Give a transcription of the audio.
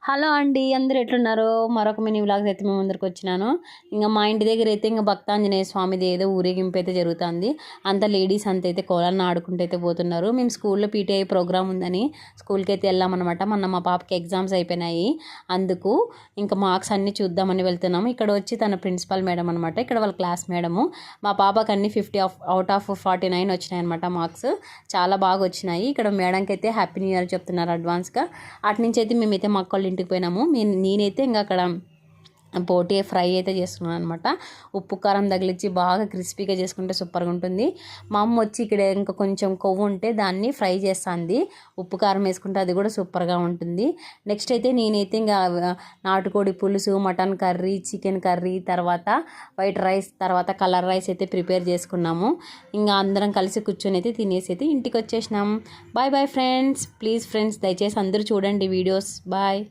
Hello అండి, అందరూ ఎట్లున్నారు? మరొక మినీ వ్లాగ్స్ అయితే మేము ముందరికి వచ్చినాను. ఇంకా మా ఇంటి దగ్గర అయితే ఇంకా భక్తాంజనేయ స్వామిది ఏదో ఊరేగింపు అయితే జరుగుతుంది. అంత లేడీస్ అంత అయితే కోలాన్ని ఆడుకుంటూ అయితే పోతున్నారు. మేము స్కూల్లో పీటీఐ ప్రోగ్రామ్ ఉందని స్కూల్కి అయితే వెళ్ళామన్నమాట. మొన్న మా పాపకి ఎగ్జామ్స్ అయిపోయినాయి, అందుకు ఇంకా మార్క్స్ అన్నీ చూద్దామని వెళ్తున్నాము. ఇక్కడ వచ్చి తన ప్రిన్సిపల్ మేడం అనమాట, ఇక్కడ వాళ్ళ క్లాస్ మేడము. మా పాపకి అన్ని 50 అవుట్ ఆఫ్ 49 వచ్చినాయి అనమాట మార్క్స్. చాలా బాగా వచ్చినాయి. ఇక్కడ మేడంకి అయితే హ్యాపీ న్యూ ఇయర్ చెప్తున్నారు అడ్వాన్స్గా. అటు నుంచి అయితే మేమైతే మా అక్క ఇంటికి పోయినాము. నేనైతే ఇంకా అక్కడ పోటీ ఫ్రై అయితే చేసుకున్నాను అనమాట. ఉప్పు కారం తగిలించి బాగా క్రిస్పీగా చేసుకుంటే సూపర్గా ఉంటుంది. మా అమ్మ వచ్చి ఇక్కడ ఇంకా కొంచెం కొవ్వు ఉంటే దాన్ని ఫ్రై చేస్తుంది, ఉప్పు కారం వేసుకుంటే అది కూడా సూపర్గా ఉంటుంది. నెక్స్ట్ అయితే నేనైతే ఇంకా నాటుకోడి పులుసు, మటన్ కర్రీ, చికెన్ కర్రీ, తర్వాత వైట్ రైస్, తర్వాత కలర్ రైస్ అయితే ప్రిపేర్ చేసుకున్నాము. ఇంకా అందరం కలిసి కూర్చొని అయితే తినేసి అయితే ఇంటికి వచ్చేసినాం. Bye bye friends. Please friends, దయచేసి అందరూ చూడండి వీడియోస్. బాయ్.